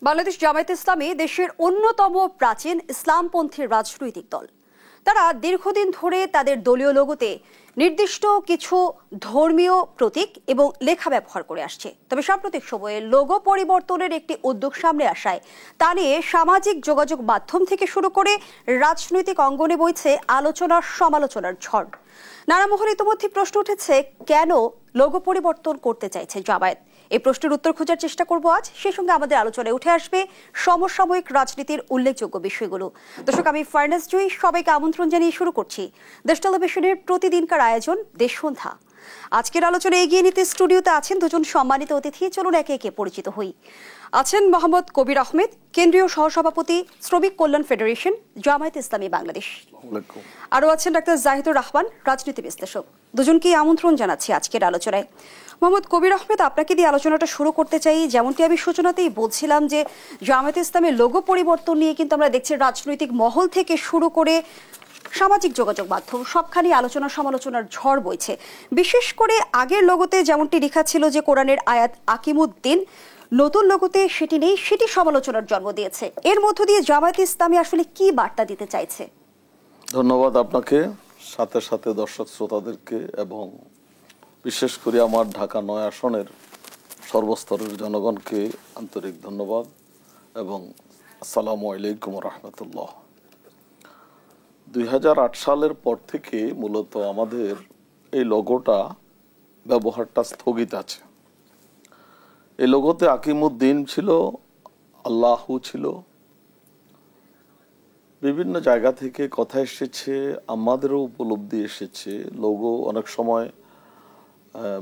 বাংলাদেশ জামায়াত ইসলামী দেশের অন্যতম প্রাচীন ইসলামপন্থী রাজনৈতিক দল। তারা দীর্ঘদিন ধরে তাদের দলীয় লোগোতে নির্দিষ্ট কিছু ধর্মীয় প্রতীক এবং লেখা ব্যবহার করে আসছে। তবে সাম্প্রতিক সময়ে লোগো পরিবর্তনের একটি উদ্যোগ সামনে আসায় তা নিয়ে সামাজিক যোগাযোগ মাধ্যম থেকে শুরু করে রাজনৈতিক অঙ্গনে বইছে আলোচনার সমালোচনার ঝড়। নানা মহলে ইতিমধ্যে প্রশ্ন উঠেছে, কেন লোগো পরিবর্তন করতে চাইছে জামায়াত? এই প্রশ্নের উত্তর খোঁজার চেষ্টা করব আজ। সেই সঙ্গে আমাদের আলোচনায় উঠে আসবে সমসাময়িক রাজনীতির উল্লেখযোগ্য বিষয়গুলো। দর্শক, আমি ফার্নাস জুই, সবাইকে আমন্ত্রণ জানিয়ে শুরু করছি দেশ টেলিভিশনের প্রতিদিনকার আয়োজন দেশ সন্ধ্যা। আজকের আলোচনায় এগিয়ে নিতে স্টুডিওতে আছেন দুজন সম্মানিত অতিথি। চলুন একে একে পরিচিত হই। আছেন মোহাম্মদ কবির আহমেদ, কেন্দ্রীয় সহসভাপতি, শ্রমিক কল্যাণ ফেডারেশন, জামায়াত ইসলামী বাংলাদেশ। আরও আছেন ডাক্তার জাহিদুর রহমান, রাজনীতি বিশ্লেষক। দুজনকেই আমন্ত্রণ জানাচ্ছি আজকের আলোচনায়। মোহাম্মদ কবির আহমেদ, আপনাকে দিয়ে আলোচনাটা শুরু করতে চাই। যেমনটি আমি সূচনাতেই বলছিলাম যে জামায়াত ইসলামের লোগো পরিবর্তন নিয়ে কিন্তু আমরা দেখছি রাজনৈতিক মহল থেকে শুরু করে সামাজিক যোগাযোগ মাধ্যম সবখানি আলোচনা সমালোচনার ঝড় বইছে। বিশেষ করে আগের লোগোতে যেমনটি লেখা ছিল যে কোরআনের আয়াত আকিমুদ্দিন, নতুন লোগোতে সেটি নেই, সেটি সমালোচনার জন্ম দিয়েছে। এর মধ্য দিয়ে জামায়াত ইসলামী আসলে কি বার্তা দিতে চাইছে? ধন্যবাদ আপনাকে, সাথে সাথে দর্শক শ্রোতাদেরকে এবং বিশেষ করে আমার ঢাকা ৯ আসনের সর্বস্তরের জনগণকে আন্তরিক ধন্যবাদ এবং আসসালামু আলাইকুম রহমতুল্লাহ। ২০০৮ সালের পর থেকে মূলত আমাদের এই লোগোটা ব্যবহারটা স্থগিত আছে। এই লোগোতে আকিমুদ্দিন ছিল, আল্লাহু ছিল, বিভিন্ন জায়গা থেকে কথা এসেছে, আমাদেরও উপলব্ধি এসেছে। লোগো অনেক সময়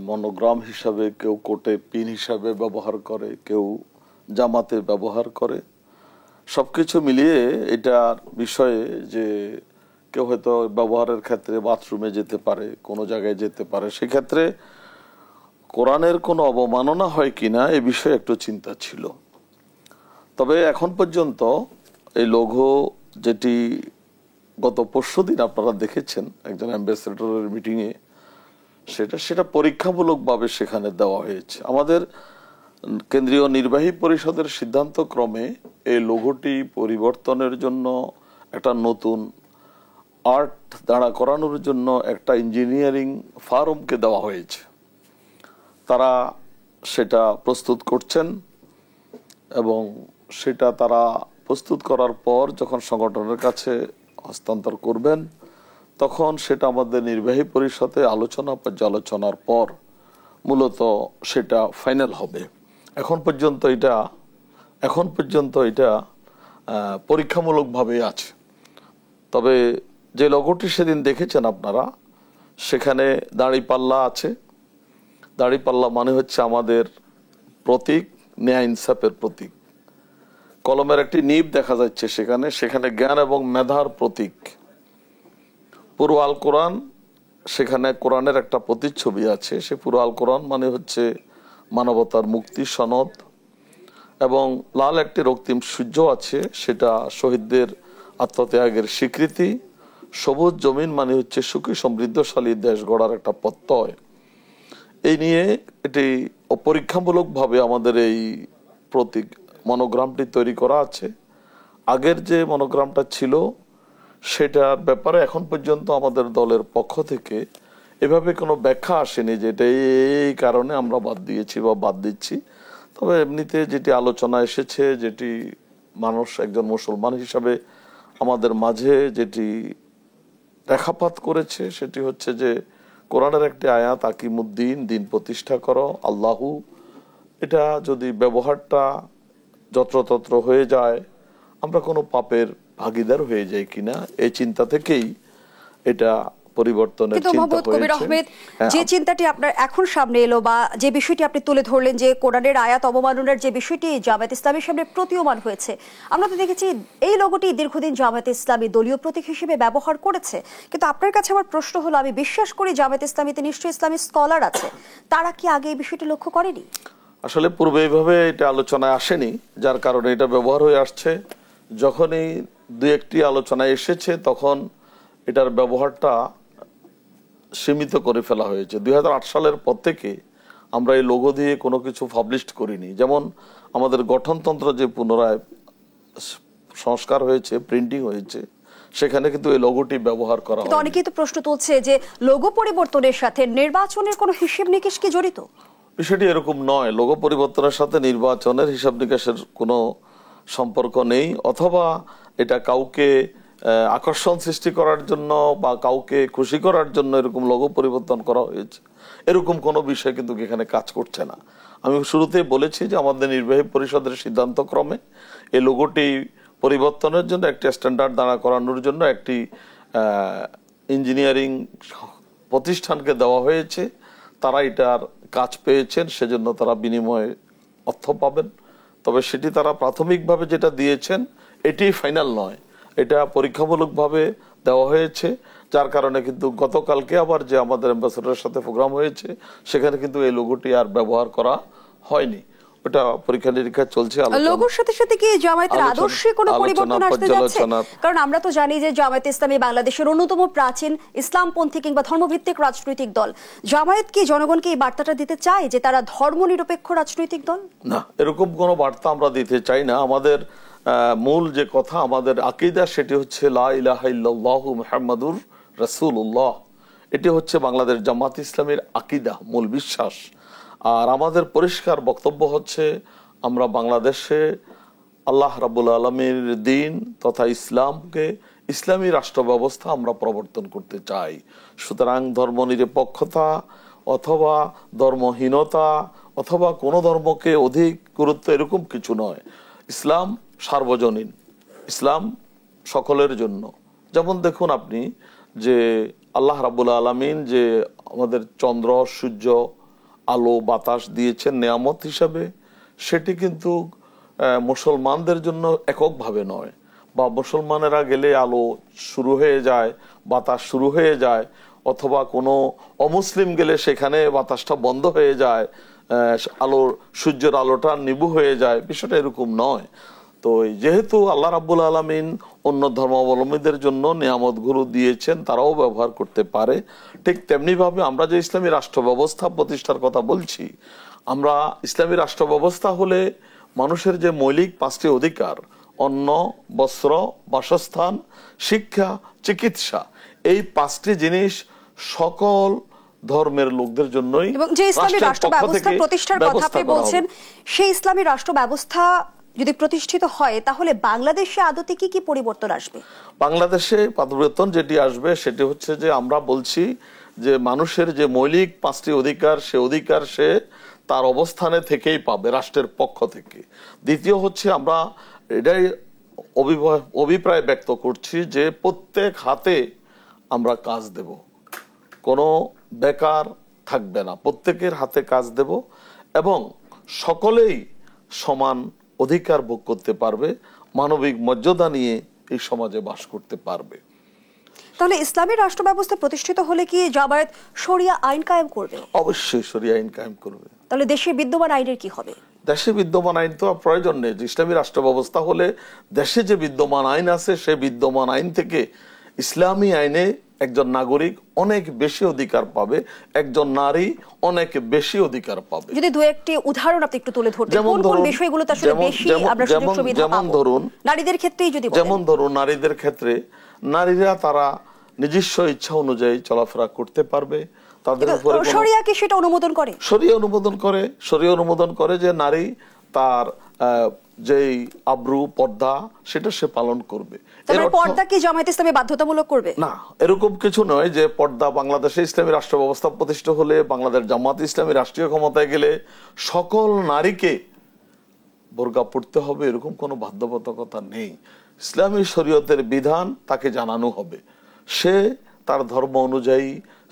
মনোগ্রাম হিসাবে, কেউ কোটে পিন হিসাবে ব্যবহার করে, কেউ জামাতে ব্যবহার করে। সবকিছু মিলিয়ে এটার বিষয়ে যে কেউ হয়তো ব্যবহারের ক্ষেত্রে বাথরুমে যেতে পারে, কোনো জায়গায় যেতে পারে, সেক্ষেত্রে কোরআনের কোনো অবমাননা হয় কিনা এ বিষয়ে একটু চিন্তা ছিল। তবে এখন পর্যন্ত এই লোগো, যেটি গত পরশুদিন আপনারা দেখেছেন একজন অ্যাম্বাসেডরের মিটিংয়ে, সেটা পরীক্ষামূলকভাবে সেখানে দেওয়া হয়েছে। আমাদের কেন্দ্রীয় নির্বাহী পরিষদের সিদ্ধান্ত ক্রমে এই লোগোটি পরিবর্তনের জন্য একটা নতুন আর্ট দাঁড়া করানোর জন্য একটা ইঞ্জিনিয়ারিং ফার্মকে দেওয়া হয়েছে। তারা সেটা প্রস্তুত করছেন এবং সেটা তারা প্রস্তুত করার পর যখন সংগঠনের কাছে হস্তান্তর করবেন, তখন সেটা আমাদের নির্বাহী পরিষদে আলোচনা পর্যালোচনার পর মূলত সেটা ফাইনাল হবে। এখন পর্যন্ত এটা পরীক্ষামূলকভাবে আছে। তবে যে লোগোটি সেদিন দেখেছেন আপনারা, সেখানে দাঁড়িপাল্লা আছে। দাঁড়িপাল্লা মানে হচ্ছে আমাদের প্রতীক, ন্যায় ইনসাফের প্রতীক। কলমের একটি নিব দেখা যাচ্ছে সেখানে জ্ঞান এবং মেধার প্রতীক। পুরো আল কোরআন, সেখানে কোরআনের একটা প্রতিচ্ছবি আছে। সে পুরো আল কোরআন মানে হচ্ছে মানবতার মুক্তি সনদ, এবং লাল একটি রক্তিম সূর্য আছে, সেটা শহীদদের আত্মত্যাগের স্বীকৃতি। সবুজ জমিন মানে হচ্ছে সুখী সমৃদ্ধশালী দেশ গড়ার একটা প্রত্যয়। এই নিয়ে এটি পরীক্ষামূলকভাবে আমাদের এই প্রতীক মনোগ্রামটি তৈরি করা আছে। আগের যে মনোগ্রামটা ছিল সেটার ব্যাপারে এখন পর্যন্ত আমাদের দলের পক্ষ থেকে এভাবে কোনো ব্যাখ্যা আসেনি যে এটা এই কারণে আমরা বাদ দিয়েছি বা বাদ দিচ্ছি। তবে এমনিতে যেটি আলোচনা এসেছে, যেটি মানুষ একজন মুসলমান হিসাবে আমাদের মাঝে যেটি রেখাপাত করেছে, সেটি হচ্ছে যে কোরআনের একটি আয়াত আকিমুদ্দিন, দিন প্রতিষ্ঠা করো, আল্লাহু, এটা যদি ব্যবহারটা যত্রতত্র হয়ে যায়, আমরা কোনো পাপের ভাগিদার হয়ে যাই কিনা, এই চিন্তা থেকেই এটা পরিবর্তনের চিন্তা হয়েছে। যে চিন্তাটি আপনার এখন সামনে এলো বা যে বিষয়টি আপনি তুলে ধরলেন, যে কোরআনের আয়াত অবমাননার যে বিষয়টি জামায়াত ইসলামীর সামনে প্রতীয়মান হয়েছে, আমরা তো দেখেছি এই লোগোটি দীর্ঘদিন জামায়াত ইসলামী দলীয় প্রতীক হিসেবে ব্যবহার করেছে। কিন্তু আপনার কাছে আমার প্রশ্ন হলো, আমি বিশ্বাস করি জামায়াত ইসলামীতে নিশ্চয়ই ইসলামী স্কলার আছে, তারা কি আগে এই বিষয়টি লক্ষ্য করেনি? আসলে পূর্বে এইভাবে এটা আলোচনায় আসেনি, যার কারণে এটা ব্যবহার হয়ে আসছে। যখনই দু একটি আলোচনায় এসেছে তখন এটার ব্যবহারটা সীমিত করে ফেলা হয়েছে। ২০০৮ সালের পর থেকে আমরা এই লোগো দিয়ে কোনো কিছু পাবলিশ করিনি। যেমন আমাদের গঠনতন্ত্র যে পুনরায় সংস্কার হয়েছে, প্রিন্টিং হয়েছে, সেখানে কিন্তু এই লোগোটি ব্যবহার করা হয়। অনেকেই তো প্রশ্ন তুলছে যে লোগো পরিবর্তনের সাথে নির্বাচনের কোনো হিসেব নিকেশ কি জড়িত? বিষয়টি এরকম নয়। লোগো পরিবর্তনের সাথে নির্বাচনের হিসাব নিকাশের কোনো সম্পর্ক নেই, অথবা এটা কাউকে আকর্ষণ সৃষ্টি করার জন্য বা কাউকে খুশি করার জন্য এরকম লোগো পরিবর্তন করা হয়েছে, এরকম কোনো বিষয় কিন্তু এখানে কাজ করছে না। আমি শুরুতেই বলেছি যে আমাদের নির্বাহী পরিষদের সিদ্ধান্ত ক্রমে এই লোগোটি পরিবর্তনের জন্য একটি স্ট্যান্ডার্ড দাঁড়া করানোর জন্য একটি ইঞ্জিনিয়ারিং প্রতিষ্ঠানকে দেওয়া হয়েছে। তারা এটার কাজ পেয়েছেন, সেজন্য তারা বিনিময়ে অর্থ পাবেন। তবে সেটি তারা প্রাথমিকভাবে যেটা দিয়েছেন এটি ফাইনাল নয়, এটা পরীক্ষামূলকভাবে দেওয়া হয়েছে। যার কারণে কিন্তু গতকালকে আবার যে আমাদের অ্যাম্বাসেডরের সাথে প্রোগ্রাম হয়েছে, সেখানে কিন্তু এই লোগোটি আর ব্যবহার করা হয়নি। ওটা পরীক্ষা নিরীক্ষা চলছে। লোগোর সাথে সাথে কি জামায়াতের আদর্শে কোনো পরিবর্তন আসতে যাচ্ছে? কারণ আমরা তো জানি যে জামায়াতে ইসলামী বাংলাদেশের অন্যতম প্রাচীন ইসলামপন্থী কিংবা ধর্মভিত্তিক রাজনৈতিক দল। জামায়াত কি জনগণকে এই বার্তাটা দিতে চায় যে তারা ধর্মনিরপেক্ষ রাজনৈতিক দল? না, এরকম কোনো বার্তা আমরা দিতে চাই না। আমাদের মূল যে কথা, আমাদের আকীদা, সেটি হচ্ছে লা ইলাহা ইল্লাল্লাহু মুহাম্মাদুর রাসূলুল্লাহ। এটি হচ্ছে বাংলাদেশ জামাত ইসলামের আকীদা, মূল বিশ্বাস। আর আমাদের পরিষ্কার বক্তব্য হচ্ছে আমরা বাংলাদেশে আল্লাহ রাব্বুল আলামিনের দ্বীন তথা ইসলামকে, ইসলামী রাষ্ট্র ব্যবস্থা আমরা প্রবর্তন করতে চাই। সুতরাং ধর্মনিরপেক্ষতা অথবা ধর্মহীনতা অথবা কোনো ধর্মকে অধিক গুরুত্ব, এরকম কিছু নয়। ইসলাম সার্বজনীন, ইসলাম সকলের জন্য। যেমন দেখুন আপনি যে আল্লাহ রাব্বুল আলামিন যে আমাদের চন্দ্র, সূর্য, আলো, বাতাস দিয়েছেন নেয়ামত হিসাবে, সেটি কিন্তু মুসলমানদের জন্য এককভাবে নয়। বা মুসলমানেরা গেলে আলো শুরু হয়ে যায়, বাতাস শুরু হয়ে যায়, অথবা কোনো অমুসলিম গেলে সেখানে বাতাসটা বন্ধ হয়ে যায়, আলোর সূর্যের আলোটা নিভু হয়ে যায়। বিষয়টা এরকম নয়। তো যেহেতু আল্লাহ রাব্বুল আলামিন অন্য ধর্মাবলম্বীদের জন্য নিয়ামতগুলো দিয়েছেন, তারাও ব্যবহার করতে পারে, ঠিক তেমনি ভাবে আমরা যে ইসলামী রাষ্ট্র ব্যবস্থা প্রতিষ্ঠার কথা বলছি, আমরা ইসলামী রাষ্ট্র ব্যবস্থা হলে মানুষের যে মৌলিক 5টি অধিকার, অন্ন, বস্ত্র, বাসস্থান, শিক্ষা, চিকিৎসা, এই 5টি জিনিস সকল ধর্মের লোকদের জন্যই, এবং যে ইসলামী রাষ্ট্র ব্যবস্থা প্রতিষ্ঠার কথা আপনি বলছেন, সেই ইসলামী রাষ্ট্র ব্যবস্থা যদি প্রতিষ্ঠিত হয়, তাহলে বাংলাদেশে আদতে কি কি পরিবর্তন আসবে? বাংলাদেশে পরিবর্তন যেটি আসবে সেটি হচ্ছে যে আমরা বলছি যে মানুষের যে মৌলিক 5টি অধিকার, সে অধিকার সে তার অবস্থানে থেকেই পাবে রাষ্ট্রের পক্ষ থেকে। দ্বিতীয় হচ্ছে আমরা এটাই অভিপ্রায় ব্যক্ত করছি যে প্রত্যেক হাতে আমরা কাজ দেব, কোনো বেকার থাকবে না, প্রত্যেকের হাতে কাজ দেব এবং সকলেই সমান অধিকার ভোগ করতে পারবে, মানবিক মর্যাদা নিয়ে এই সমাজে বাস করতে পারবে। তাহলে ইসলামী রাষ্ট্র ব্যবস্থা প্রতিষ্ঠিত হলে কি জামায়াত শরিয়া আইন কায়েম করবে? অবশ্যই শরিয়া আইন কায়েম করবে। তাহলে দেশে বিদ্যমান আইনের কি হবে? দেশে বিদ্যমান আইন তো প্রয়োজন নেই। ইসলামী রাষ্ট্র ব্যবস্থা হলে দেশে যে বিদ্যমান আইন আছে, সে বিদ্যমান আইন থেকে ইসলামী আইনে একজন নাগরিক অনেক বেশি অধিকার পাবে, একজন নারী অনেক বেশি অধিকার পাবে। যদি দু একটি উদাহরণ আপনি একটু তুলে ধরতেন, কোন কোন বিষয়গুলোতে আসলে বেশি আমরা সুযোগ সুবিধা পাবো? যেমন ধরুন নারীদের ক্ষেত্রেই যদি বলেন। যেমন ধরুন নারীদের ক্ষেত্রে নারীরা তারা নিজস্ব ইচ্ছা অনুযায়ী চলাফেরা করতে পারবে। তাদের উপরে শরিয়া কি সেটা অনুমোদন করে? শরিয়া অনুমোদন করে যে নারী তার যেই আব্রু, পর্দা, সেটা সে পালন করবে। পর্দা কি জামায়াত ইসলামী বাধ্যতামূলক করবে? না, এরকম কিছু নয় যে পর্দা বাংলাদেশে ইসলামী রাষ্ট্র ব্যবস্থা প্রতিষ্ঠা হলে, বাংলাদেশ জামাত ইসলামী রাষ্ট্রীয় ক্ষমতায় গেলে সকল নারীকে বোরকা পড়তে হবে, এরকম কোনো বাধ্যবাধকতা নেই। ইসলামী শরীয়তের বিধান তাকে জানানো হবে। সে তার ধর্ম অনুযায়ী,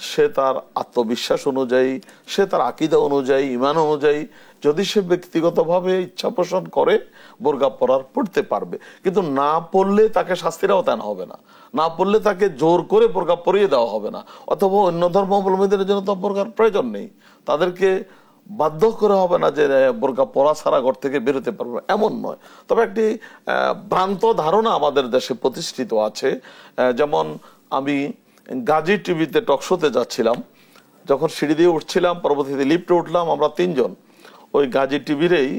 সে তার আত্মবিশ্বাস অনুযায়ী, সে তার আকীদা অনুযায়ী, ঈমান অনুযায়ী যদি সে ব্যক্তিগতভাবে ইচ্ছা পোষণ করে বোরকা পড়তে পারবে। কিন্তু না পড়লে তাকে শাস্তির আওতায় আনা হবে না, না পড়লে তাকে জোর করে বোরকা পরিয়ে দেওয়া হবে না। অথবা অন্য ধর্মাবলম্বীদের জন্য তো বোরকার প্রয়োজন নেই, তাদেরকে বাধ্য করা হবে না যে বোরকা পরা ছাড়া ঘর থেকে বেরোতে পারবে, এমন নয়। তবে একটি ভ্রান্ত ধারণা আমাদের দেশে প্রতিষ্ঠিত আছে। যেমন আমি গাজী টিভিতে টকশোতে যাচ্ছিলাম, যখন সিঁড়ি দিয়ে উঠছিলাম, পরবর্তীতে লিফটে উঠলাম, আমরা 3 জন ওই গাজী টিভিরেই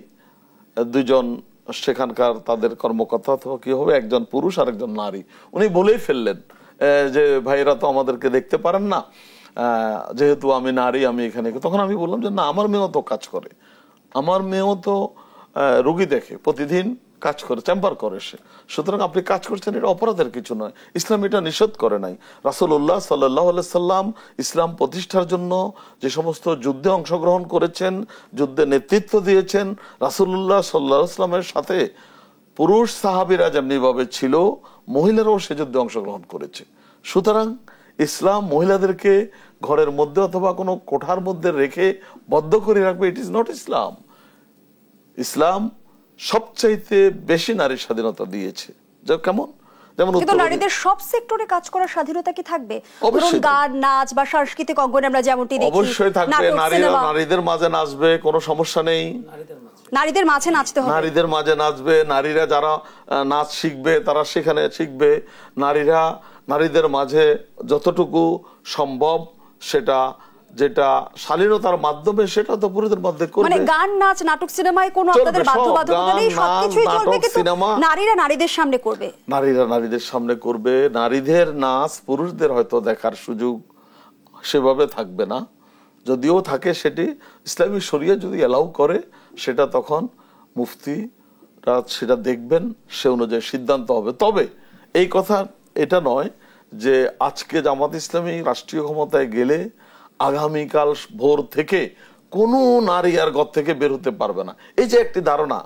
2 জন সেখানকার তাদের কর্মকর্তা অথবা কি হবে, একজন পুরুষ আর একজন নারী, উনি বলেই ফেললেন যে ভাইয়েরা তো আমাদেরকে দেখতে পারেন না, যেহেতু আমি নারী আমি এখানে। তখন আমি বললাম যে না, আমার মেয়েও তো কাজ করে, আমার মেয়েও তো রোগী দেখে, প্রতিদিন কাজ করে, চেম্বার করে সে, সুতরাং আপনি কাজ করছেন, এটা অপরাধের কিছু নয়, ইসলাম এটা নিষেধ করে নাই। রাসূলুল্লাহ সাল্লাল্লাহু আলাইহি সাল্লাম ইসলাম প্রতিষ্ঠার জন্য যে সমস্ত যুদ্ধে অংশগ্রহণ করেছেন, যুদ্ধে নেতৃত্ব দিয়েছেন, রাসূলুল্লাহ সাল্লাল্লাহু আলাইহি সাল্লামের সাথে পুরুষ সাহাবীরা যেমনি ভাবে ছিল, মহিলারাও সে যুদ্ধে অংশগ্রহণ করেছে। সুতরাং ইসলাম মহিলাদেরকে ঘরের মধ্যে অথবা কোনো কোঠার মধ্যে রেখে বদ্ধ করে রাখবে, ইট ইজ নট ইসলাম। ইসলাম সবচাইতে বেশি নারীর স্বাধীনতা দিয়েছে। কেমন? যেমন কিন্তু নারীদের সব সেক্টরে কাজ করার স্বাধীনতা কি থাকবে? অবশ্যই গান, নাচ বা সাংস্কৃতিক অঙ্গনে আমরা যেমনটি দেখি, অবশ্যই থাকবে। নারীদের মাঝে নাচবে, কোনো সমস্যা নেই, নারীদের মাঝে নাচতে হবে, নারীদের মাঝে নাচবে। নারীরা যারা নাচ শিখবে তারা সেখানে শিখবে। নারীদের মাঝে যতটুকু সম্ভব সেটা, যেটা শালীনতার মাধ্যমে, সেটা তো পুরুষদের মধ্যে করবে। মানে গান, নাচ, নাটক, সিনেমায় কোনো আপনাদের বাধ্যবাধকতা নেই, সবকিছুই চলবে, কিন্তু নারীরা নারীদের সামনে করবে, নারীরা নারীদের সামনে করবে। নারীদের নাচ পুরুষদের হয়তো দেখার সুযোগ সেভাবে থাকবে না, যদিও থাকে সেটি ইসলামী শরিয়া যদি এলাউ করে, সেটা তখন মুফতিরা সেটা দেখবেন, সে অনুযায়ী সিদ্ধান্ত হবে। তবে এই কথা এটা নয় যে আজকে জামাত ইসলামী রাষ্ট্রীয় ক্ষমতায় গেলে আগামীকাল ভোর থেকে কোনো নারী আর ঘর থেকে বের হতে পারবে না, এই যে একটি ধারণা,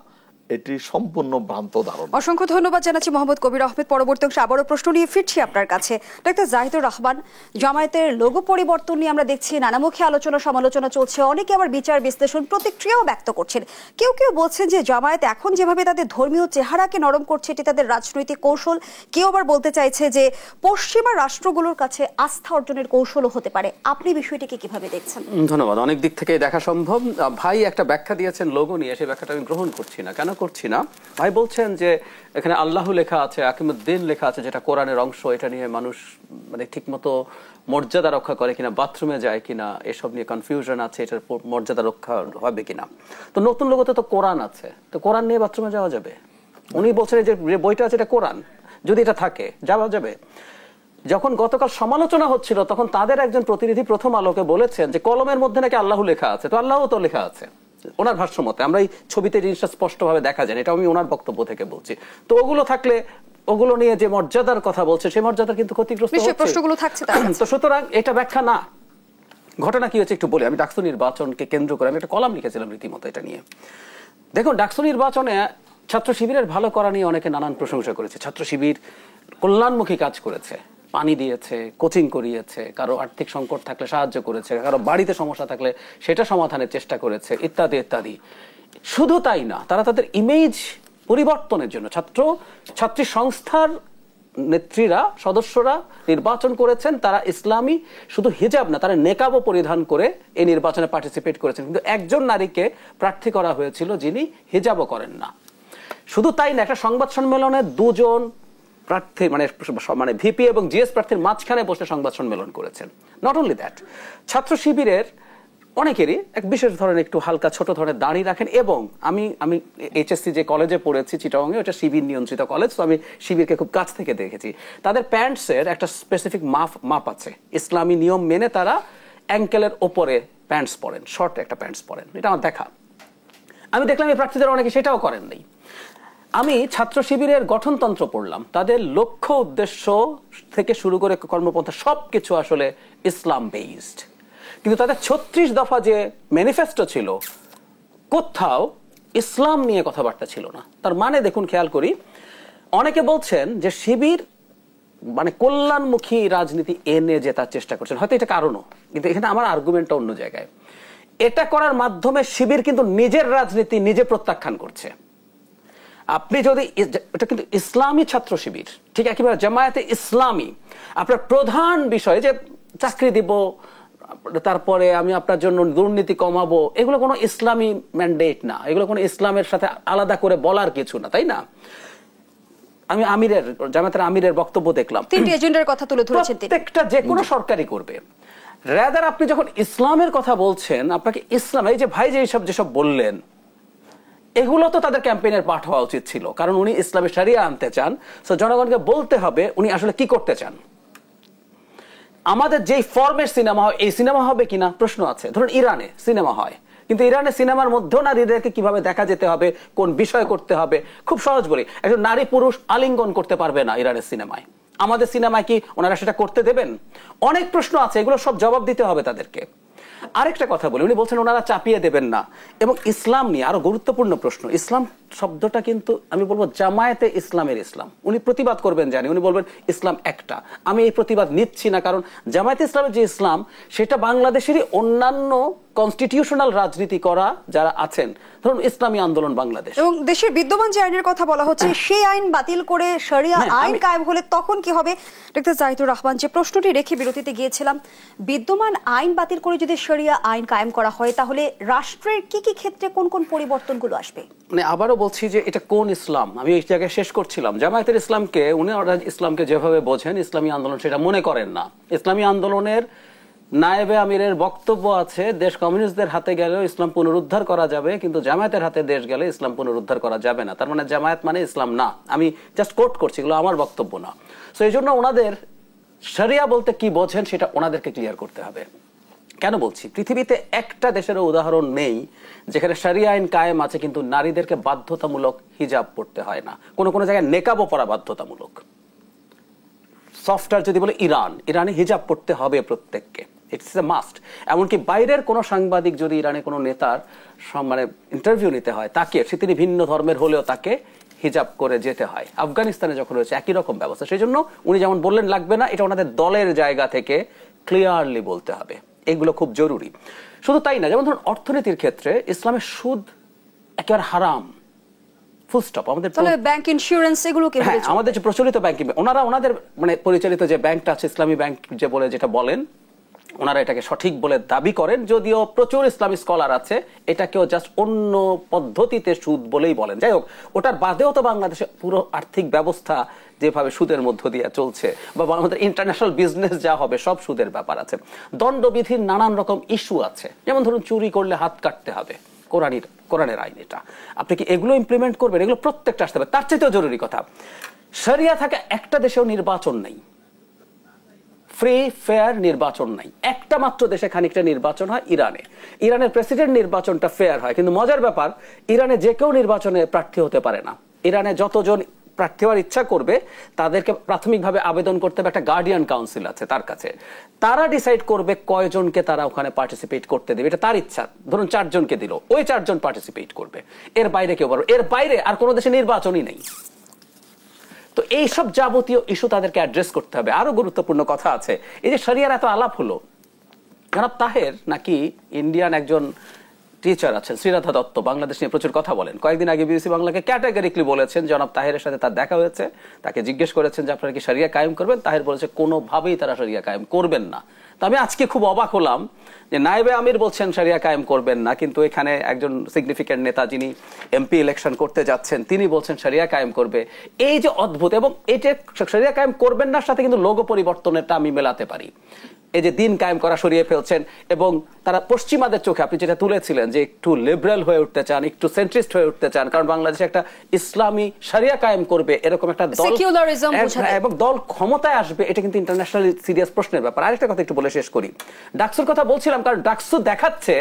এটি সম্পূর্ণ ভ্রান্ত ধারণা। অসংখ্য ধন্যবাদ জানাচ্ছি মোহাম্মদ কবির আহমেদ। পরবর্তী অংশে আবারও প্রশ্ন নিয়ে ফিরছি আপনার কাছে। ডক্টর জাহিদুর রহমান, জামায়াতের লোগো পরিবর্তন নিয়ে আমরা দেখছি নানামুখী আলোচনা সমালোচনা চলছে, অনেকে আবার বিচার বিশ্লেষণ প্রতিক্রিয়াও ব্যক্ত করছেন। কেউ কেউ বলছেন যে জামায়াত এখন যেভাবে তাদের ধর্মীয় চেহারাকে নরম করছে এটি তাদের রাজনৈতিক কৌশল, কেউ আবার বলতে চাইছে যে পশ্চিমা রাষ্ট্রগুলোর কাছে আস্থা অর্জনের কৌশলও হতে পারে। আপনি বিষয়টিকে কিভাবে দেখছেন? ধন্যবাদ। অনেক দিক থেকে দেখা সম্ভব। ভাই একটা ব্যাখ্যা দিয়েছেন লোগো নিয়ে, সেই ব্যাখ্যাটা আমি গ্রহণ করছি না। কেন করছি না? ভাই বলছেন যে এখানে আল্লাহ লেখা আছে, আকিমুদ্দিন লেখা আছে, যেটা কোরআনের অংশ, এটা নিয়ে মানুষ মানে ঠিকমতো মর্যাদা রক্ষা করে কিনা, বাথরুমে যায় কিনা, এসব নিয়ে কনফিউশন আছে, এটার মর্যাদা রক্ষা হবে কিনা। তো নতুন লোগোতে তো কোরআন আছে, তো কোরআন নিয়ে বাথরুমে যাওয়া যাবে? উনি বলছেন যে বইটা আছে এটা কোরআন, যদি এটা থাকে যাওয়া যাবে। যখন গতকাল সমালোচনা হচ্ছিল তখন তাদের একজন প্রতিনিধি প্রথম আলোকে বলেছেন যে কলমের মধ্যে নাকি আল্লাহ লেখা আছে, তো আল্লাহ তো লেখা আছে ওনার ভাষ্য মতে, আমরা এই ছবিতে জিনিসটা স্পষ্টভাবে দেখা যায়, এটা আমি ওনার বক্তব্য থেকে বলছি। তো ওগুলো থাকলে, ওগুলো নিয়ে যে মর্যাদার কথা বলছে, সেই মর্যাদা কিন্তু ক্ষতিগ্রস্ত হচ্ছে, প্রশ্নগুলো থাকছে। তো সুতরাং এটা ব্যাখ্যা না। ঘটনা কি হচ্ছে একটু বলি। আমি ডাকসু নির্বাচনকে কেন্দ্র করে আমি একটা কলাম লিখেছিলাম রীতিমতো এটা নিয়ে। দেখুন, ডাকসু নির্বাচনে ছাত্র শিবিরের ভালো করা নিয়ে অনেকে নানান প্রশংসা করেছে। ছাত্র শিবির কল্যাণমুখী কাজ করেছে, পানি দিয়েছে, কোচিং করিয়েছে, কারো আর্থিক সংকট থাকলে সাহায্য করেছে, কারো বাড়িতে সমস্যা থাকলে সেটা সমাধানের চেষ্টা করেছে, ইত্যাদি ইত্যাদি। শুধু তাই না, তারা তাদের ইমেজ পরিবর্তনের জন্য ছাত্রী সংস্থার নেত্রীরা, সদস্যরা নির্বাচন করেছেন, তারা ইসলামী শুধু হিজাব না, তারা নেকাবও পরিধান করে এই নির্বাচনে পার্টিসিপেট করেছেন। কিন্তু একজন নারীকে প্রার্থী করা হয়েছিল যিনি হিজাবও করেন না। শুধু তাই না, একটা সংবাদ সম্মেলনে দুজন প্রার্থী মানে ভিপি এবং জিএস প্রার্থীর মাঝখানে বসে সংবাদ সম্মেলন করেছেন। নট অনলি দ্যাট, ছাত্র শিবিরের অনেকেরই এক বিশেষ ধরনের একটু হালকা ছোট ধরনের দাড়ি রাখেন। এবং আমি এইচএসসি যে কলেজে পড়েছি চিটাগংয়ে, ওটা শিবির নিয়ন্ত্রিত কলেজ, তো আমি শিবিরকে খুব কাছ থেকে দেখেছি। তাদের প্যান্টসের একটা স্পেসিফিক মাপ আছে, ইসলামী নিয়ম মেনে তারা অ্যাঙ্কেলের ওপরে প্যান্টস পরেন, শর্ট একটা প্যান্টস পরেন, এটা আমার দেখা। আমি দেখলাম এই প্রার্থীদের অনেকে সেটাও করেন নাই। আমি ছাত্র শিবিরের গঠনতন্ত্র পড়লাম, তাদের লক্ষ্য উদ্দেশ্য থেকে শুরু করে কর্মপন্থা সবকিছু আসলে ইসলাম বেসড। কিন্তু তাদের 36 দফা যে ম্যানিফেস্টো ছিল, কোথাও ইসলাম নিয়ে কথাবার্তা ছিল না। তার মানে দেখুন, খেয়াল করি, অনেকে বলছেন যে শিবির মানে কল্যাণমুখী রাজনীতি এনে যে তার চেষ্টা করছেন, হয়তো এটা কারণও, কিন্তু এখানে আমার আর্গুমেন্টটা অন্য জায়গায়। এটা করার মাধ্যমে শিবির কিন্তু নিজের রাজনীতি নিজে প্রত্যাখ্যান করছে। আপনি যদি, এটা কিন্তু ইসলামী ছাত্র শিবির, ঠিক একেবারে জামায়াতে ইসলামী, আপনার প্রধান বিষয় যে চাকরি দিব, তারপরে আমি আপনার জন্য দুর্নীতি কমাবো, এগুলো কোনো ইসলামী ম্যান্ডেট না, এগুলো কোনো ইসলামের সাথে আলাদা করে বলার কিছু না, তাই না? আমি জামায়াতের আমিরের বক্তব্য দেখলাম, 3টি এজেন্ডার কথা তুলে ধরেছেন। প্রত্যেকটা যে কোনো সরকারি করবে। রাদার আপনি যখন ইসলামের কথা বলছেন, আপনাকে ইসলাম, এই যে ভাই যেসব বললেন, এগুলো তো তাদের ক্যাম্পেইনের পার্ট হওয়া উচিত ছিল, কারণ উনি ইসলামের শরিয়া আনতে চান। সো জনগণকে বলতে হবে উনি আসলে কি করতে চান। আমাদের যেই ফর্মের সিনেমা হয়, এই সিনেমা হবে কিনা প্রশ্ন আছে। ধরুন ইরানে সিনেমা হয়, কিন্তু ইরানের সিনেমার মধ্যেও নারীদেরকে কিভাবে দেখা যেতে হবে, কোন বিষয় করতে হবে, খুব সহজ বলি, একজন নারী পুরুষ আলিঙ্গন করতে পারবে না ইরানের সিনেমায়। আমাদের সিনেমায় কি ওনারা সেটা করতে দেবেন? অনেক প্রশ্ন আছে, এগুলো সব জবাব দিতে হবে তাদেরকে। আরেকটা কথা বলি, উনি বলছেন ওনারা চাপিয়ে দেবেন না, এবং ইসলাম নিয়ে আরো গুরুত্বপূর্ণ প্রশ্ন। ইসলাম শব্দটা কিন্তু আমি বলবো জামায়াতে ইসলামের ইসলাম। উনি প্রতিবাদ করবেন জানি, উনি বলবেন ইসলাম একটা। আমি এই প্রতিবাদ নিচ্ছি না, কারণ জামায়াতে ইসলামের যে ইসলাম সেটা বাংলাদেশেরই অন্যান্য কনস্টিটিউশনাল রাজনীতি করা যারা আছেন, ধরুন ইসলামী আন্দোলন বাংলাদেশ, এবং দেশের বিদ্যমান যে আইনের কথা বলা হচ্ছে সেই আইন বাতিল করে শরিয়া আইন কায়েম হলে তখন কি হবে? ডক্টর জাহিদুর রহমান, যে প্রশ্নটি রেখে বিরতিতে গিয়েছিলাম, বিদ্যমান আইন বাতিল করে যদি শরিয়া আইন কায়েম করা হয় তাহলে রাষ্ট্রের কি কি ক্ষেত্রে কোন কোন পরিবর্তনগুলো আসবে? মানে আবারও বলছি যে এটা কোন ইসলাম, আমি এই জায়গায় শেষ করছিলাম। জামায়াতের ইসলামকে ওরা ইসলামকে যেভাবে বোঝেন, ইসলামী আন্দোলন সেটা মনে করেন না। ইসলামী আন্দোলনের নায়েবে আমিরের বক্তব্য আছে, দেশ কমিউনিস্টদের হাতে গেলেও ইসলাম পুনরুদ্ধার করা যাবে, কিন্তু জামায়াতের হাতে দেশ গেলে ইসলাম পুনরুদ্ধার করা যাবে না। তার মানে জামায়াত মানে ইসলাম না। আমি জাস্ট কোট করছি, এগুলো আমার বক্তব্য না। সো এই জন্য ওনাদের শরিয়া বলতে কি বোঝেন সেটা ওনাদেরকে ক্লিয়ার করতে হবে। কেন বলছি, পৃথিবীতে একটা দেশেরও উদাহরণ নেই যেখানে শরিয়া আইন কায়েম আছে কিন্তু নারীদেরকে বাধ্যতামূলক হিজাব পড়তে হয় না। কোন কোন জায়গায় নেকাবও পরা বাধ্যতামূলক। সফটওয়্যার যদি বলে ইরানে হিজাব পড়তে হবে প্রত্যেককে, ইটস এ মাস্ট। এমনকি বাইরের কোন সাংবাদিক যদি ইরানে কোনো নেতার মানে ইন্টারভিউ নিতে হয়, তাকে সে তিনি ভিন্ন ধর্মের হলেও তাকে হিজাব করে যেতে হয়। আফগানিস্তানে যখন রয়েছে একই রকম ব্যবস্থা। সেই জন্য উনি যেমন বললেন লাগবে না, এটা ওনাদের দলের জায়গা থেকে ক্লিয়ারলি বলতে হবে। এগুলো খুব জরুরি। শুধু তাই না, যেমন ধরুন অর্থনীতির ক্ষেত্রে ইসলামের সুদ একেবারে হারাম, ফুল স্টপ। আমাদের ব্যাংক ইন্স্যুরেন্স এগুলো কি? হ্যাঁ, আমাদের যে প্রচলিত ব্যাংকিং, ওনাদের মানে পরিচালিত যে ব্যাংকটা আছে ইসলামী ব্যাংক যে বলে যেটা বলেন, ওনারা এটাকে সঠিক বলে দাবি করেন, যদিও প্রচুর ইসলামী স্কলার আছে এটাকেও জাস্ট অন্য পদ্ধতিতে সুদ বলেই বলেন। যাই হোক, ওটার বাদেও তো বাংলাদেশে পুরো আর্থিক ব্যবস্থা যেভাবে সুদের মধ্য দিয়ে চলছে, বা আমাদের ইন্টারন্যাশনাল বিজনেস যা হবে সব সুদের ব্যাপার আছে। দণ্ডবিধির নানান রকম ইস্যু আছে, যেমন ধরুন চুরি করলে হাত কাটতে হবে, কোরআনের আইন। এটা আপনি কি এগুলো ইমপ্লিমেন্ট করবেন? এগুলো প্রত্যেকটা আসতে হবে। তার চাইতেও জরুরি কথা, শরিয়া থাকা একটা দেশেও নির্বাচন নেই, ফ্রি ফেয়ার নির্বাচন নাই। একটা মাত্র দেশে খানিকটা নির্বাচন হয়, ইরানে। ইরানের প্রেসিডেন্ট নির্বাচনটা ফেয়ার হয়, কিন্তু মজার ব্যাপার ইরানে যে কেউ নির্বাচনে প্রার্থী হতে পারে না। ইরানে যতজন প্রার্থী হওয়ার ইচ্ছা করবে তাদেরকে প্রাথমিকভাবে আবেদন করতে হবে, একটা গার্ডিয়ান কাউন্সিল আছে তার কাছে, তারা ডিসাইড করবে কয়জনকে তারা ওখানে পার্টিসিপেট করতে দেবে। এটা তার ইচ্ছা। ধরুন 4 জনকে দিল, ওই 4 জন পার্টিসিপেট করবে, এর বাইরে কেউ পারবে। এর বাইরে আর কোনো দেশে নির্বাচনই নেই। তো এইসব যাবতীয় ইস্যু তাদেরকে অ্যাড্রেস করতে হবে। আরো গুরুত্বপূর্ণ কথা আছে, এই যে শরিয়ার এত আলাপ হলো, জনাব তাহের নাকি ইন্ডিয়ান একজন টিচার আছেন, শ্রীরাধা দত্ত, বাংলাদেশ নিয়ে প্রচুর কথা বলেন। কয়েকদিন আগে বিবিসি বাংলাকে ক্যাটাগরিক্যালি বলেছেন, জনাব তাহেরের সাথে তার দেখা হয়েছে, তাকে জিজ্ঞেস করেছেন যে আপনারা কি শরিয়া কায়েম করবেন? তাহের বলেছে কোনোভাবেই তারা শরিয়া কায়েম করবেন না। তো আমি আজকে খুব অবাক হলাম যে নায়েবে আমির বলছেন শরিয়া কায়েম করবেন না, কিন্তু এখানে একজন সিগনিফিকেন্ট নেতা যিনি এমপি ইলেকশন করতে যাচ্ছেন তিনি বলছেন শরিয়া কায়েম করবে। এই যে অদ্ভুত, এবং এটা শরিয়া কায়েম করবেন না সাথে কিন্তু লোগো পরিবর্তনেরটা আমি মেলাতে পারি। এই যে দিন কায়েম করা সরিয়ে ফেলছেন, এবং তারা পশ্চিমাদের চোখে আপনি যেটা তুলেছিলেন যে একটু লিবারেল হয়ে উঠতে চান, একটু সেন্ট্রিস্ট হয়ে উঠতে চান, কারণ বাংলাদেশে একটা ইসলামী শরিয়া কায়েম করবে এরকম একটা দল এবং দল ক্ষমতায় আসবে, এটা কিন্তু ইন্টারন্যাশনালি সিরিয়াস প্রশ্নের ব্যাপার। আরেকটা কথা একটু বলে শেষ করি, ডাকসুর কথা বলছিলাম, কারণ ডাকসু দেখাচ্ছে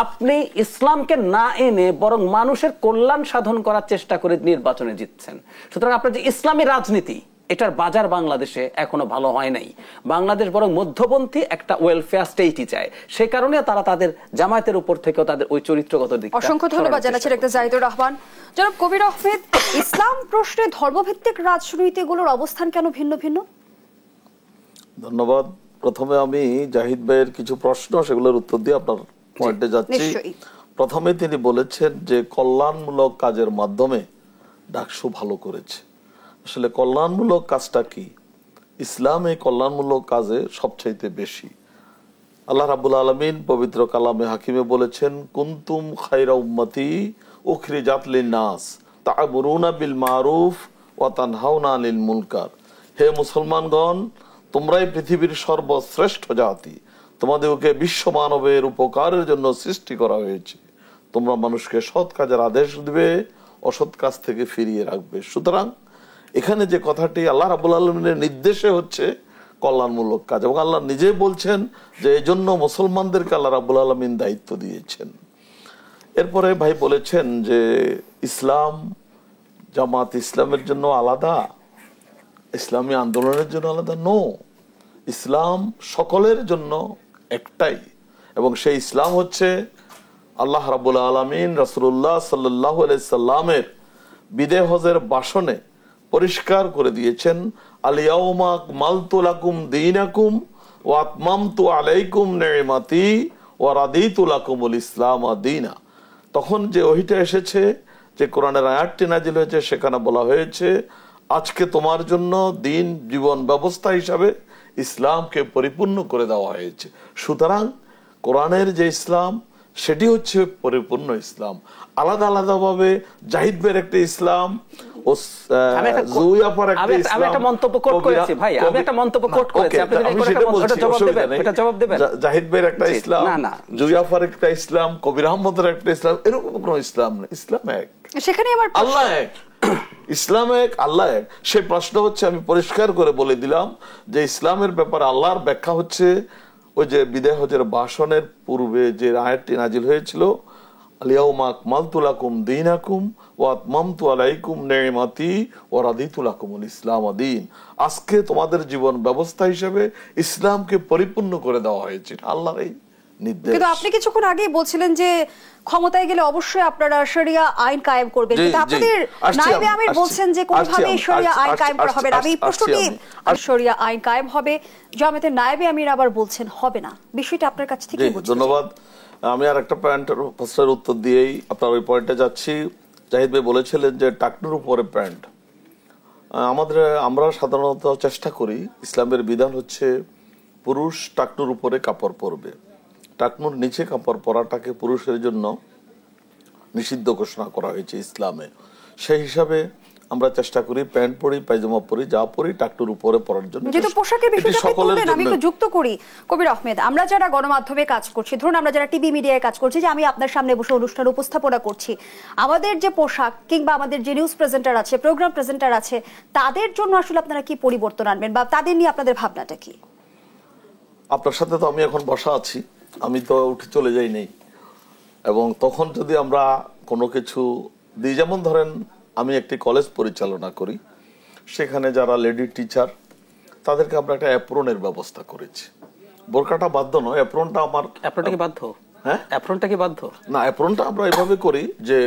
আপনি ইসলামকে না এনে বরং মানুষের কল্যাণ সাধন করার চেষ্টা করে নির্বাচনে জিতছেন। সুতরাং আপনার যে ইসলামী রাজনীতি, এটার বাজার বাংলাদেশে এখনো ভালো হয় নাই। বাংলাদেশ বরং মধ্যপন্থী একটা ওয়েলফেয়ার স্টেটই চায়। সে কারণে তারা তাদের জামায়াতের উপর থেকেও তাদের ওই চরিত্রগত দিক। অসংখ্য ধন্যবাদ জানাচ্ছি ডক্টর জাহিদুর রহমান। জনাব কবির আহমেদ, ইসলাম প্রশ্নে ধর্মভিত্তিক রাজনীতিগুলোর অবস্থান কেন ভিন্ন ভিন্ন? ধন্যবাদ। প্রথমে আমি জাহিদ ভাইয়ের কিছু প্রশ্ন, সেগুলোর উত্তর দিয়ে আপনার পয়েন্টে যাচ্ছি। প্রথমে তিনি বলেছেন যে কল্যাণমূলক কাজের মাধ্যমে ডাকসু ভালো করেছে। আসলে কল্যাণমূলক কাজটা কি? ইসলাম এই কল্যাণমূলক কাজে সবচাইতে বেশি। আল্লাহ রাব্বুল আলামিন পবিত্র কালামে হাকিমে বলেছেন, কুনতুম খায়রা উম্মতি উখরিজাত লিন-নাস তা'মুরুনা বিল মারুফ ওয়া তানহাউনা আনিল মুনকার। হে মুসলমানগণ, তোমরাই পৃথিবীর সর্বশ্রেষ্ঠ জাতি, তোমাদেরকে বিশ্ব মানবের উপকারের জন্য সৃষ্টি করা হয়েছে, তোমরা মানুষকে সৎ কাজের আদেশ দিবে, অসৎ কাজ থেকে ফিরিয়ে রাখবে। সুতরাং এখানে যে কথাটি আল্লাহ রাব্বুল আলামিনের নির্দেশে হচ্ছে কল্যাণমূলক কাজ, এবং আল্লাহ নিজে বলছেন যে এই জন্য মুসলমানদেরকে আল্লাহ রাব্বুল আলামিন দায়িত্ব দিয়েছেন। এরপরে ভাই বলেছেন যে ইসলাম, জামাত ইসলামের জন্য আলাদা, ইসলামী আন্দোলনের জন্য আলাদা। নো, ইসলাম সকলের জন্য একটাই, এবং সেই ইসলাম হচ্ছে আল্লাহ রাব্বুল আলামিন রাসূলুল্লাহ সাল্লাল্লাহু আলাইহি সাল্লামের বিদায় হজের ভাষণে পরিষ্কার করে দিয়েছেন, আল ইয়াউমা আকমালতু লাকুম দীনাকুম ওয়া আতমামতু আলাইকুম নি'মাতি ওয়া রাদিতু লাকুমুল ইসলাম দীনা। তখন যে ওহিটা এসেছে, যে কোরআনের আয়াতটি নাজিল হয়েছে, সেখানে বলা হয়েছে আজকে তোমার জন্য দিন জীবন ব্যবস্থা হিসাবে ইসলামকে পরিপূর্ণ করে দেওয়া হয়েছে। সুতরাং কোরআনের যে ইসলাম সেটি হচ্ছে পরিপূর্ণ ইসলাম। আলাদা আলাদা ভাবে জাহিদ ভাইয়ের একটা ইসলাম ও জুইয়াফার একটা ইসলাম। আমি একটা মন্তব্য কোট করেছি ভাই, আমি একটা মন্তব্য কোট করেছি, আপনি যদি এটা জবাব দিবেন, এটা জবাব দিবেন। জাহিদ ভাইয়ের একটা ইসলাম, জুইয়াফার একটা ইসলাম, কবির আহমদের একটা ইসলাম, এরকম কোনো ইসলাম নেই। ইসলাম এক, সেখানে আমার আল্লাহ এক, ইসলাম এক, আল্লাহ এক। সেই প্রশ্ন হচ্ছে, আমি পরিষ্কার করে বলে দিলাম যে ইসলামের ব্যাপারে আল্লাহর ব্যাখ্যা হচ্ছে ওই যে বিদায় হজের ভাষণের পূর্বে যে আয়াতটি নাজিল হয়েছিল, আল ইয়াউমা আকমালতু লাকুম দীনাকুম ওয়া আতমামতু আলাইকুম নি'মাতি ওয়া রাদিতু লাকুমুল ইসলাম দীন। আজকে তোমাদের জীবন ব্যবস্থা হিসেবে ইসলামকে পরিপূর্ণ করে দেওয়া হয়েছে, আল্লাহর এই নির্দেশ। কিন্তু আপনি কিছুক্ষণ আগেই বলছিলেন যে ক্ষমতায় গেলে অবশ্যই আপনারা শরিয়া আইন কায়েম করবেন, কিন্তু আপনাদের নায়েবে আমির বলছেন যে কোনোভাবেই শরিয়া আইন কায়েম করা হবে না। আমি প্রশ্নটি, শরিয়া আইন কায়েম হবে, জামাতের নায়েবে আমির আবার বলছেন হবে না। বিষয়টা আপনার কাছ থেকে বুঝতে। ধন্যবাদ। আমি আর একটা পয়েন্টের প্রশ্নের উত্তর দিয়েই আপনার ওই পয়েন্টে যাচ্ছি। জাহিদ ভাই বলেছিলেন যে টাকনুর উপরে প্যান্ট। আমরা সাধারণত চেষ্টা করি, ইসলামের বিধান হচ্ছে পুরুষ টাকনুর উপরে কাপড় পরবে, টাকনুর নিচে কাপড় পরাটাকে পুরুষের জন্য নিষিদ্ধ ঘোষণা করা হয়েছে ইসলামে। সেই হিসাবে আমরা চেষ্টা করি প্যান্ট পরি, পায়জামা পরি, যা পরি টাকনুর উপরে পরার জন্য। যেহেতু পোশাকের বিষয়টা বললেন, আমি একটু যুক্ত করি কবির আহমেদ। আমরা যারা গণমাধ্যমে কাজ করছি, ধরুন আমরা যারা টিভি মিডিয়ায় কাজ করছি, যে আমি আপনার সামনে বসে অনুষ্ঠান উপস্থাপনা করছি, আমাদের যে পোশাক কিংবা আমাদের যে নিউজ প্রেজেন্টার আছে, প্রোগ্রাম প্রেজেন্টার আছে, তাদের জন্য আসলে আপনারা কি পরিবর্তন আনবেন বা তাদের নিয়ে আপনাদের ভাবনাটা কি? আপনার সাথে তো আমি এখন বসা আছি, আমি তো উঠে চলে যাই নাই। এবং তখন যদি আমরা কোনো কিছু দিই, যেমন ধরেন আমি একটি কলেজ পরিচালনা করি, সেখানে যারা লেডি টিচার তাদেরকে আমরা একটা অ্যাপ্রনের ব্যবস্থা করেছি। বোরকাটা বাধ্য নয়, অ্যাপ্রনটা আমার। অ্যাপ্রনটা কি বাধ্য? হ্যাঁ, অ্যাপ্রনটা কি বাধ্য না, অ্যাপ্রনটা আমরা এভাবে করি যে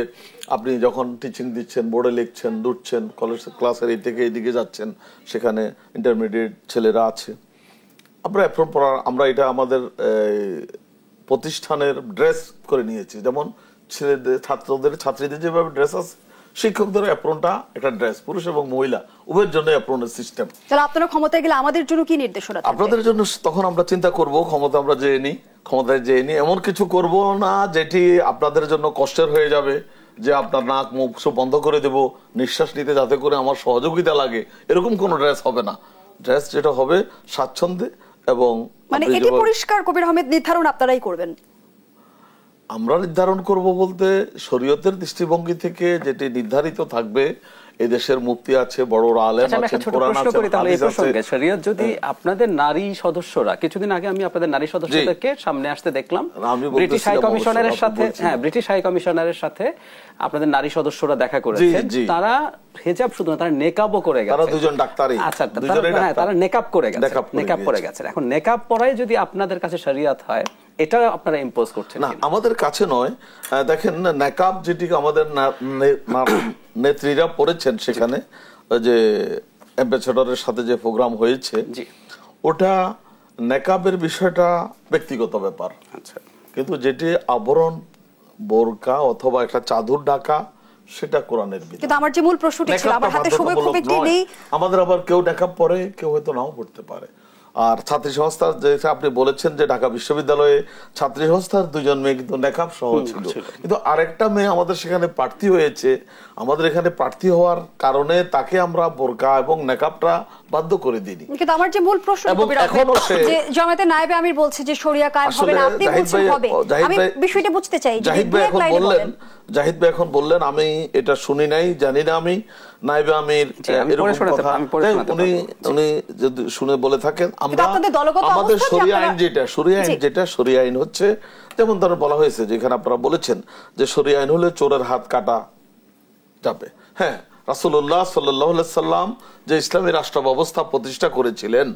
আপনি যখন টিচিং দিচ্ছেন, বোর্ডে লিখছেন, দুটছেন, কলেজ ক্লাসের এই থেকে এইদিকে যাচ্ছেন, সেখানে ইন্টারমিডিয়েট ছেলেরা আছে, আমরা অ্যাপ্রন পরা, আমরা এটা আমাদের প্রতিষ্ঠানের ড্রেস করে নিয়েছি। যেমন ছেলেদের, ছাত্রদের, ছাত্রীদের যেভাবে ড্রেস আছে, শিক্ষকদের অ্যাপ্রনটা একটা ড্রেস, পুরুষ এবং মহিলা উভয়ের জন্য অ্যাপ্রনের সিস্টেম। তাহলে আপনারা ক্ষমতায় গেলে আমাদের জন্য কি নির্দেশনা? আপনাদের জন্য তখন আমরা চিন্তা করব, ক্ষমতা আমরা যেয়ে নিই, ক্ষমতায় যেয়ে নিই, এমন কিছু করব না যেটি আপনাদের জন্য কষ্টের হয়ে যাবে, যে আপনার নাক মুখ সব বন্ধ করে দেব, নিঃশ্বাস নিতে যাতে করে আমার সহযোগিতা লাগে, এরকম কোন ড্রেস হবে না। ড্রেস যেটা হবে স্বাচ্ছন্দ্যে, এবং মানে এটি পরিষ্কার কবির আহমেদ নির্ধারণ আপনারাই করবেন? আমরা নির্ধারণ করব বলতে শরীয়তের দৃষ্টিভঙ্গি থেকে যেটি নির্ধারিত থাকবে, এই দেশের মুফতি আছে, বড়রা আলেম আছে, কোরআন আছে, হাদিস আছে। শরীয়ত যদি আপনাদের নারী সদস্যরা, কিছুদিন আগে আমি আপনাদের নারী সদস্যদেরকে সামনে আসতে দেখলাম, ব্রিটিশ হাই কমিশনারের সাথে, হ্যাঁ, ব্রিটিশ হাই কমিশনারের সাথে আপনাদের নারী সদস্যরা দেখা করেছেন। তারা হিজাব শুধু না, তারা নেকাবও করে গেছে। তারা দুজন ডাক্তারই। আচ্ছা, তারা নেকাব করে গেছে, নেকাব পরে গেছে। এখন নেকাব পরাই যদি আপনাদের কাছে শরীয়ত হয়, এটা আপনারা ইম্পোজ করছেন না? আমাদের কাছে নয়। দেখেন, নেকাব যেটি আমাদের নেত্রীরা পড়েছেন, সেখানে যে অ্যাম্বাসেডরের সাথে যে প্রোগ্রাম হয়েছে, ওটা নেকাবের বিষয়টা ব্যক্তিগত ব্যাপার। আচ্ছা, কিন্তু যেটি আবরণ, বোরকা অথবা একটা চাদর ঢাকা, সেটা কোরআনের বিধান। কিন্তু আমার যে মূল প্রশ্নটি ছিল, আমার হাতে সময় খুব একটু নেই। আমাদের আবার কেউ নেকাব পরে, কেউ হয়তো নাও পড়তে পারে। আর ছাত্রী সংস্থার যে আপনি বলেছেন যে ঢাকা বিশ্ববিদ্যালয়ে ছাত্রী সংস্থার দুজন মেয়ে কিন্তু নেকাব সহ ছিল, কিন্তু আরেকটা মেয়ে আমাদের সেখানে প্রার্থী হয়েছে। আমাদের এখানে প্রার্থী হওয়ার কারণে তাকে আমরা বোরকা এবং নেকাবটা বাধ্য করে দিইনি। কিন্তু আমার যে মূল প্রশ্ন যে জামায়াতে নায়েবে আমির বলছে যে শরিয়া কায়েম হবে না, আপনি বলছেন হবে, আমি বিষয়টা বুঝতে চাই। জাহিদ ভাই এখন বললেন আমি এটা শুনি নাই, জানি না, আমি নায়েবে আমির এরকম কথা উনি যদি শুনে বলে থাকেন, আমরা আমাদের শরিয়া আইন হচ্ছে যেমন ধরো বলা হয়েছে, যেখানে আপনারা বলেছেন যে শরিয়া আইন হলে চোরের হাত কাটা যাবে। হ্যাঁ, রাসূলুল্লাহ সাল্লাল্লাহু আলাইহি সাল্লাম যে ইসলামী রাষ্ট্র ব্যবস্থা প্রতিষ্ঠা করেছিলেন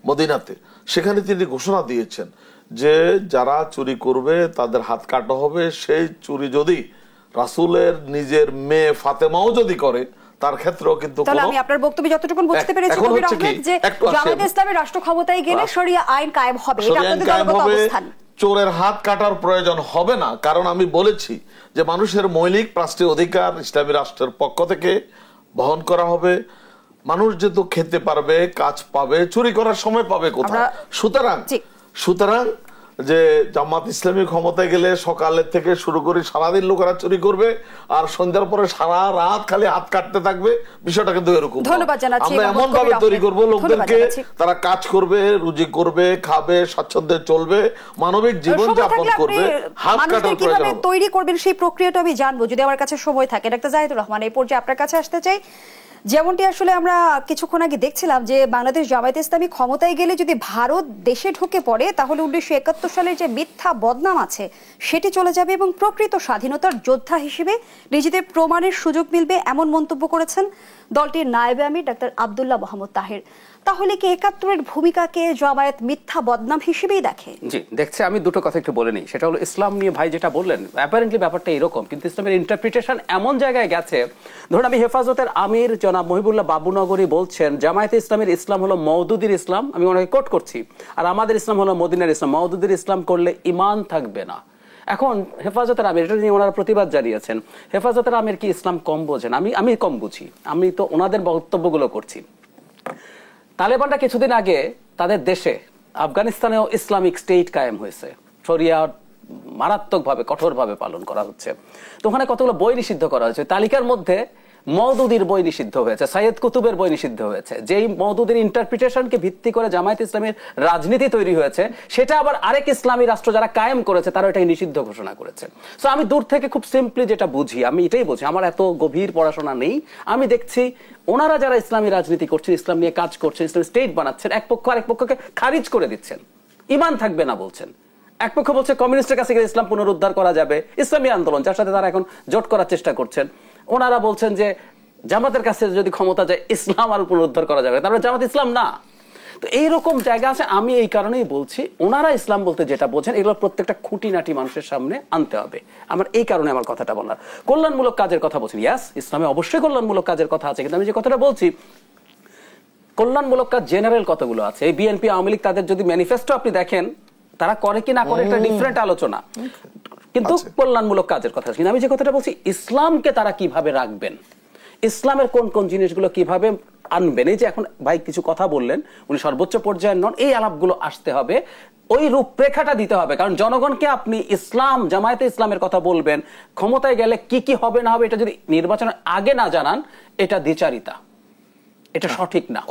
মদিনাতে, সেখানে তিনি ঘোষণা দিয়েছেন যে যারা চুরি করবে তাদের হাত কাটা হবে। সেই চুরি যদি রাসূলের নিজের মেয়ে ফাতেমাও যদি করে, তার ক্ষেত্রেও কিন্তু আমি আপনার বক্তব্য যতটুকু বুঝতে পেরেছি কবির আহমেদ, যে জামায়াতে ইসলামী রাষ্ট্র ক্ষমতায় গেলে শরিয়া আইন কায়েম হবে, এটা আপনাদের দলগত অবস্থান। চোরের হাত কাটার প্রয়োজন হবে না, কারণ আমি বলেছি যে মানুষের মৌলিক 5টি অধিকার ইসলামী রাষ্ট্রের পক্ষ থেকে বহন করা হবে। মানুষ যেহেতু খেতে পারবে, কাজ পাবে, চুরি করার সময় পাবে কোথায়? সুতরাং যে জামাত ইসলামী ক্ষমতায় গেলে সকালের থেকে শুরু করে সারাদিন লোকেরা চুরি করবে আর সন্ধ্যার পরে সারা রাত খালি হাত কাটতে থাকবে, বিষয়টা কিন্তু এরকম। আমরা এমন ভাবে তৈরি করবো লোকদেরকে, তারা কাজ করবে, রুজি করবে, খাবে, স্বাচ্ছন্দ্যে চলবে, মানবিক জীবন যাপন করবে। হাত কাটার প্রয়োজন তৈরি করবেন সেই প্রক্রিয়াটা আমি জানবো যদি আমার কাছে সময় থাকে। ডাক্তার জাহিদুর রহমান, এই পর্যায়ে আপনার কাছে আসতে চাই। যেমনটি আসলে আমরা কিছুক্ষণ আগে দেখছিলাম যে বাংলাদেশ জামায়াতে ইসলামী ক্ষমতায় গেলে যদি ভারত দেশে ঢুকে পড়ে, তাহলে 1971 সালের যে মিথ্যা বদনাম আছে সেটি চলে যাবে এবং প্রকৃত স্বাধীনতার যোদ্ধা হিসেবে নিজেদের প্রমাণের সুযোগ মিলবে, এমন মন্তব্য করেছেন দলটির নায়েবে আমির ডাক্তার আব্দুল্লাহ মোহাম্মদ তাহের। তাহলে কি 71-এর ভূমিকাকে জামায়াত মিথ্যা বদনাম হিসেবেই দেখে? জি, দেখছে। আমি দুটো কথা একটু বলে নিই। সেটা হলো ইসলাম নিয়ে ভাই যেটা বললেন, অ্যাপারেন্টলি ব্যাপারটা এরকম, কিন্তু ইসলামের ইন্টারপ্রিটেশন এমন জায়গায় গেছে। ধরুন আমি হেফাজতের আমির জনাব মহিবুল্লাহ বাবুনগরী বলছেন জামায়াতে ইসলামের ইসলাম হলো মওদুদির ইসলাম, আমি ওনাকে কোট করছি, আর আমাদের ইসলাম হলো মদিনার ইসলাম। মওদুদির ইসলাম করলে ঈমান থাকবে না। এখন হেফাজতের আমির, এটা নিয়ে ওনারা প্রতিবাদ জানিয়েছেন, হেফাজতের আমির কি ইসলাম কম বোঝেন? আমি কম বুঝি, আমি তো ওনাদের বক্তব্যগুলো করছি। তালেবানরা কিছুদিন আগে তাদের দেশে আফগানিস্তানেও ইসলামিক স্টেট কায়েম হয়েছে, শরিয়া মারাত্মকভাবে কঠোরভাবে পালন করা হচ্ছে। তো ওখানে কতগুলো বই নিষিদ্ধ করা হয়েছে, তালিকার মধ্যে মওদুদির বই নিষিদ্ধ হয়েছে, সাইয়েদ কুতুবের বই নিষিদ্ধ হয়েছে। যেই মওদুদির ইন্টারপ্রিটেশনকে ভিত্তি করে জামায়াত ইসলামের রাজনীতি তৈরি হয়েছে, সেটা আবার আরেক ইসলামী রাষ্ট্র যারা কায়েম করেছে তারা এটাই নিষিদ্ধ ঘোষণা করেছে। সো আমি দূর থেকে খুব সিম্পলি যেটা বুঝি, আমি এটাই বুঝি, আমার এত গভীর পড়াশোনা নেই, আমি দেখছি ওনারা যারা ইসলামী রাজনীতি করছেন, ইসলাম নিয়ে কাজ করছেন, ইসলামী স্টেট বানাচ্ছেন, এক পক্ষ আরেক পক্ষকে খারিজ করে দিচ্ছেন, ঈমান থাকবে না বলছেন। এক পক্ষ বলছে কমিউনিস্টের কাছে গেলে ইসলাম পুনরুদ্ধার করা যাবে, ইসলামী আন্দোলন যার সাথে তারা এখন জোট করার চেষ্টা করছেন, ওনারা বলছেন যে জামাতের কাছে যদি ক্ষমতা যায় ইসলাম আর পুনরুদ্ধার করা যাবে, তারপরে জামাত ইসলাম না। তো এইরকম জায়গা আছে। আমি এই কারণেই বলছি ওনারা ইসলাম বলতে যেটা বোঝেন এগুলো প্রত্যেকটা খুঁটিনাটি মানুষের সামনে আনতে হবে। আমার এই কারণে আমার কথাটা বলার। কল্যাণমূলক কাজের কথা বলছেন, ইয়াস, ইসলামে অবশ্যই কল্যাণমূলক কাজের কথা আছে, কিন্তু আমি যে কথাটা বলছি কল্যাণমূলক কাজ জেনারেল কতগুলো আছে। এই বিএনপি আওয়ামী লীগ তাদের যদি ম্যানিফেস্টো আপনি দেখেন, তারা করে কি না করে এটা ডিফারেন্ট আলোচনা, কিন্তু কল্যাণমূলক কাজের কথা আছে। কিন্তু আমি যে কথাটা বলছি ইসলামকে তারা কিভাবে রাখবেন, ইসলামের কোন কোন জিনিসগুলো কিভাবে আনবেন, এই যে এখন ভাই কিছু কথা বললেন, উনি সর্বোচ্চ পর্যায়ের নন, এই আলাপগুলো আসতে হবে, ওই রূপরেখাটা দিতে হবে। কারণ জনগণকে আপনি ইসলাম, জামায়াতে ইসলামের কথা বলবেন, ক্ষমতায় গেলে কি কি হবে না হবে এটা যদি নির্বাচনের আগে না জানান, এটা দ্বিচারিতা, এটা সঠিক না।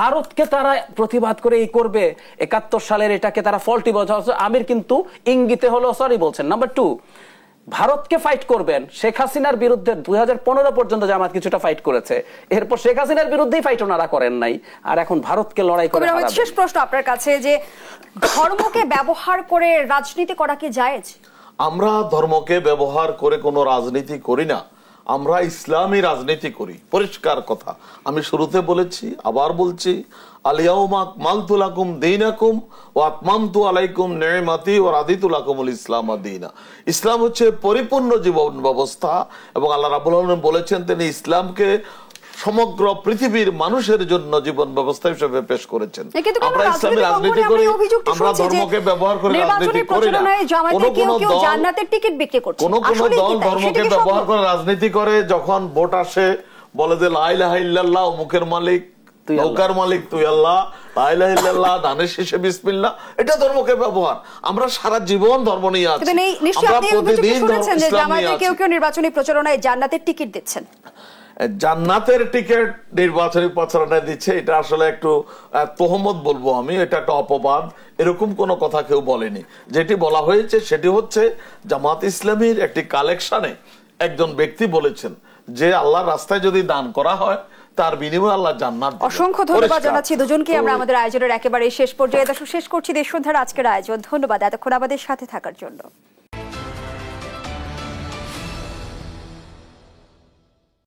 ভারতকে তারা প্রতিবাদ করে এই করবে 71 সালের এটাকে তারা ফল্টি বোঝা। আমির কিন্তু ইঙ্গিতে হলো সরি বলছেন। নাম্বার 2, ভারতকে ফাইট করবেন। শেখ হাসিনার বিরুদ্ধে 2015 পর্যন্ত জামাত কিছুটা ফাইট করেছে, এরপর শেখ হাসিনার বিরুদ্ধেই ফাইট ওনারা করেন নাই, আর এখন ভারতকে লড়াই করে। শেষ প্রশ্ন আপনার কাছে, যে ধর্মকে ব্যবহার করে রাজনীতি করা কি জায়েজ? আমরা ধর্মকে ব্যবহার করে কোনো রাজনীতি করি না, আমরা ইসলামী রাজনীতি করি, পরিষ্কার কথা। আমি শুরুতে বলেছি, আবার বলছি, আলিয়াউমা আকমালতু লাকুম দীনাকুম ওয়া আতমামতু আলাইকুম নি'মাতি ওয়া রাদিতু লাকুমুল ইসলাম দীনা। ইসলাম হচ্ছে পরিপূর্ণ জীবন ব্যবস্থা, এবং আল্লাহ রাব্বুল আলামিন বলেছেন তিনি ইসলামকে সমগ্র পৃথিবীর মানুষের জন্য জীবন ব্যবস্থা হিসেবে পেশ করেছেন। আমরা ইসলামী রাজনীতি করি, আমরা ধর্মকে ব্যবহার করে রাজনীতি করি না। কোন কোন দল ধর্মকে ব্যবহার করে রাজনীতি করে, যখন ভোট আসে বলে যে লা ইলাহা ইল্লাল্লাহ, মুখের মালিক তুই আল্লাহ। নৌকার মালিক তুই আল্লাহ, লা ইলাহা ইল্লাল্লাহ, ধানের শীষে বিসমিল্লাহ, এটা ধর্মকে ব্যবহার। আমরা সারা জীবন ধর্ম নিয়ে আছি, তবে নিশ্চয়ই আমরা আপনি এই অভিযোগটি প্রতিদিন শুনেছেন যে ইসলাম নিয়ে জামায়াতের কেউ আছি। কেউ নির্বাচনী প্রচারণায় জান্নাতের টিকিট দিচ্ছেন। জান্নাতের টিকিট নির্বাচনী প্রচারণায় দিচ্ছে, এটা আসলে একটু তোহমত বলবো আমি, এটা একটা অপবাদ। এরকম কোনো কথা কেউ বলেনি। যেটি বলা হয়েছে সেটি হচ্ছে জামাত ইসলামীর একটি কালেকশনে একজন ব্যক্তি বলেছেন যে আল্লাহর রাস্তায় যদি দান করা হয় তার বিনিময়ে আল্লাহ জান্নাত দিবেন। অসংখ্য ধন্যবাদ পরিষ্কার। জানাচ্ছি দুজনকে। আমরা আমাদের আয়োজনের একেবারে শেষ পর্যায়ে দর্শক শেষ করছি দেশ সন্ধ্যার আজকের আয়োজন। ধন্যবাদ এতক্ষণ আমাদের সাথে থাকার জন্য।